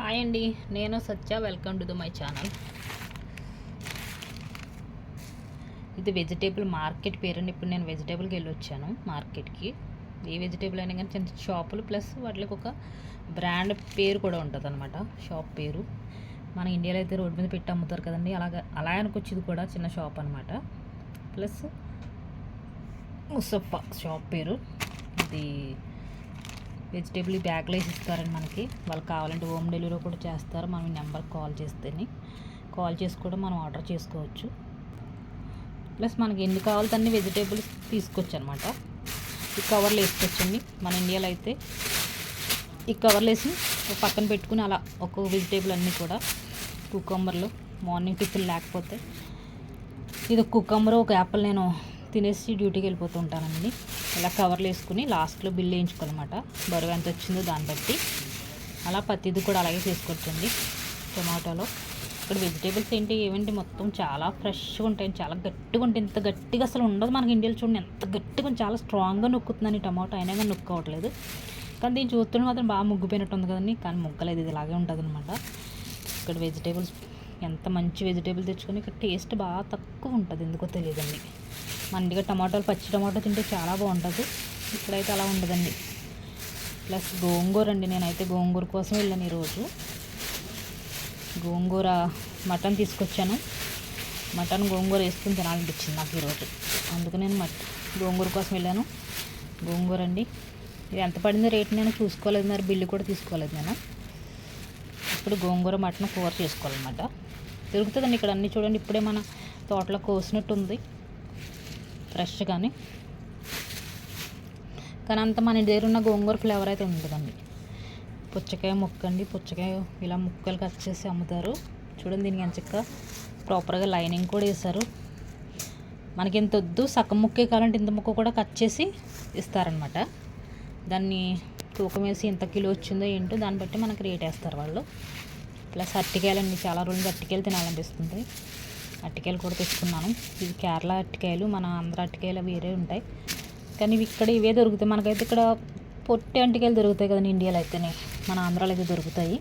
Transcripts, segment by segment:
Hi అండి, నేను Satya. Welcome to my channel. ఇది వెజిటేబుల్ మార్కెట్ పేరండి. ఇప్పుడు నేను వెజిటేబుల్కి వెళ్ళి వచ్చాను మార్కెట్కి. ఏ వెజిటేబుల్ అయినా కానీ చిన్న షాపులు ప్లస్ వాటికి ఒక బ్రాండ్ పేరు కూడా ఉంటుంది అనమాట. షాప్ పేరు మన ఇండియాలో అయితే రోడ్డు మీద పెట్టి అమ్ముతారు కదండి, అలా అనుకోవచ్చు. ఇది కూడా చిన్న షాప్ అనమాట. ప్లస్ ముసఫా షాప్ పేరు. ఇది వెజిటేబుల్ బ్యాగ్లో వేసి ఇస్తారండి మనకి. వాళ్ళకి కావాలంటే హోమ్ డెలివరీ కూడా చేస్తారు. మనం ఈ నెంబర్కి కాల్ చేసి కూడా మనం ఆర్డర్ చేసుకోవచ్చు. ప్లస్ మనకి ఎన్ని కావాలో అన్ని వెజిటేబుల్స్ తీసుకోవచ్చు అనమాట. ఈ కవర్లు వేసుకోవచ్చండి. మన ఇండియాలో అయితే ఈ కవర్లు వేసి పక్కన పెట్టుకుని అలా ఒక్కొక్క వెజిటేబుల్ అన్నీ కూడా కుకుంబర్లు మార్నింగ్ టిఫిన్ లేకపోతే ఇది కుకుంబర్ ఒక యాపిల్ నేను తినేసి డ్యూటీకి వెళ్ళిపోతూ ఉంటానండి. ఇలా కవర్లు వేసుకుని లాస్ట్లో బిల్ వేయించుకోవాలన్నమాట. బరువు ఎంత వచ్చిందో దాన్ని బట్టి అలా ప్రతిది కూడా అలాగే తీసుకోవచ్చండి. టొమాటోలో ఇక్కడ వెజిటేబుల్స్ ఏమంటే మొత్తం చాలా ఫ్రెష్గా ఉంటాయి, చాలా గట్టిగా ఉంటాయి. ఇంత గట్టిగా అసలు ఉండదు మనకి ఇండియాలో. చూడండి ఎంత గట్టిగా, చాలా స్ట్రాంగ్గా నొక్కుతుందని టమాటో. అయినా కానీ నొక్కవట్లేదు. కానీ దీన్ని చూస్తుంటే మాత్రం బాగా ముగ్గిపోయినట్టు ఉంది కదండి. కానీ ముగ్గలేదు, ఇది ఇలాగే ఉంటుంది అనమాట. ఇక్కడ వెజిటేబుల్స్ ఎంత మంచి వెజిటేబుల్ తెచ్చుకొని ఇక్కడ టేస్ట్ బాగా తక్కువ ఉంటుంది, ఎందుకో తెలియదండి. మండిగా టమాటాలు పచ్చి టమాటో తింటే చాలా బాగుంటుంది. ఇక్కడైతే అలా ఉండదండి. ప్లస్ గోంగూర అండి. నేనైతే గోంగూర కోసం వెళ్ళాను ఈరోజు. గోంగూర మటన్ తీసుకొచ్చాను. మటన్ గోంగూర వేసుకుని తినాలనిపించింది నాకు ఈరోజు. అందుకు నేను గోంగూర కోసం వెళ్ళాను. గోంగూర అండి. ఇది ఎంత పడిందో రేట్ నేను చూసుకోలేదు, మరి బిల్లు కూడా తీసుకోలేదు నేను. ఇప్పుడు గోంగూర మటన్ కూర చేసుకోవాలన్నమాట. దొరుకుతుందండి ఇక్కడ అన్నీ. చూడండి ఇప్పుడే మన తోటలో కోసినట్టు ఉంది, ఫ్రెష్. కానీ అంత మన దగ్గర ఉన్న గోంగూర ఫ్లేవర్ అయితే ఉండదండి. పుచ్చకాయ ముక్క అండి. పుచ్చకాయ ఇలా ముక్కలు కట్ చేసి అమ్ముతారు. చూడండి దీనికి ఎంచక్క ప్రాపర్గా లైనింగ్ కూడా వేశారు. మనకి ఇంత వద్దు, సగం ముక్కే కావాలంటే ఇంత ముక్క కూడా కట్ చేసి ఇస్తారనమాట. దాన్ని తూకం వేసి ఎంత కిలో వచ్చిందో ఏంటో దాన్ని బట్టి మనకి రేట్ వేస్తారు వాళ్ళు. ప్లస్ అరటికాయలండి. చాలా రోజులు అరటికాయలు తినాలనిపిస్తుంది. అరటికాయలు కూడా తెచ్చుకున్నాను. ఇవి కేరళ అరటికాయలు, మన ఆంధ్ర అరటికాయలు వేరే ఉంటాయి. కానీ ఇవి ఇక్కడ ఇవే దొరుకుతాయి. మనకైతే ఇక్కడ పొట్టి అరటికాయలు దొరుకుతాయి కదండి ఇండియాలో అయితేనే. మన ఆంధ్రాలో అయితే దొరుకుతాయి.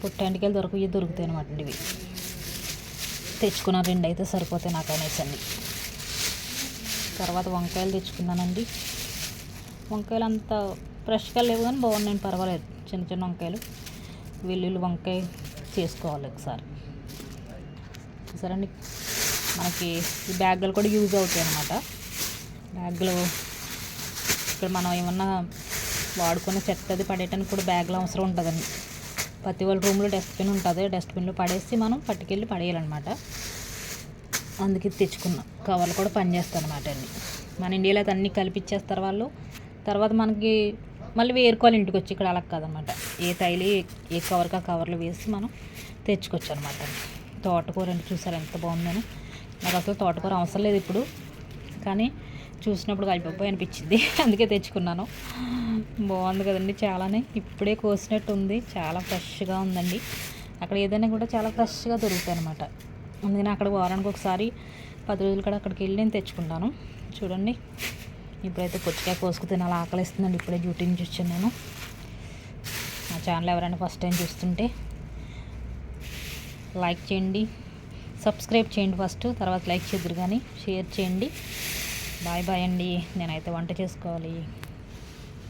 పొట్టి అరటికాయలు దొరుకుతాయి అనమాట. ఇవి తెచ్చుకున్న 2 అయితే సరిపోతాయి నాకు అనేసండి. తర్వాత వంకాయలు తెచ్చుకున్నానండి. వంకాయలు అంత ఫ్రెష్గా లేవు కానీ బాగున్నాయి, పర్వాలేదు. చిన్న చిన్న వంకాయలు. వెల్లుల్లి వంకాయ చేసుకోవాలి ఒకసారి. సరే అండి. మనకి ఈ బ్యాగులు కూడా యూజ్ అవుతాయి అన్నమాట. బ్యాగులు ఇక్కడ మనం ఏమన్నా వాడుకున్న చెత్త అది పడేయడానికి కూడా బ్యాగులు అవసరం ఉంటుందండి. ప్రతి వాళ్ళ రూమ్లో డస్ట్బిన్ ఉంటుంది. డస్ట్బిన్లో పడేసి మనం పట్టుకెళ్ళి పడేయాలన్నమాట. అందుకే తెచ్చుకున్నాం. కవర్లు కూడా పనిచేస్తాయి అన్నమాట అండి. మన ఇండియాలో అయితే అన్నీ కలిపిచ్చేస్తారు వాళ్ళు. తర్వాత మనకి మళ్ళీ వేరుకోవాలి ఇంటికి వచ్చి. ఇక్కడ అలా కాదనమాట. ఏ కవర్కి ఆ కవర్లు వేసి మనం తెచ్చుకోవచ్చు అనమాట. తోటకూర అండి. చూసారు ఎంత బాగుందని. నాకు అసలు తోటకూర అవసరం లేదు ఇప్పుడు, కానీ చూసినప్పుడు కలిపిపోయి అనిపించింది, అందుకే తెచ్చుకున్నాను. బాగుంది కదండి చాలానే. ఇప్పుడే కోసినట్టు ఉంది, చాలా ఫ్రెష్గా ఉందండి. అక్కడ ఏదైనా కూడా చాలా ఫ్రెష్గా దొరుకుతాయి అనమాట. అందుకని అక్కడ వారానికి ఒకసారి 10 రోజులు కూడా అక్కడికి వెళ్ళి నేను తెచ్చుకుంటాను. చూడండి ఇప్పుడైతే పుచ్చకాయ కోసుకు తినాలి, ఆకలిస్తుందండి. ఇప్పుడే డ్యూటీ నుంచి వచ్చాను నేను. మా ఛానల్ ఎవరైనా ఫస్ట్ టైం చూస్తుంటే లైక్ చేయండి, సబ్స్క్రైబ్ చేయండి ఫస్ట్, తర్వాత లైక్ చేద్దరు కానీ షేర్ చేయండి. బాయ్ బాయ్ అండి. నేనైతే వంట చేసుకోవాలి.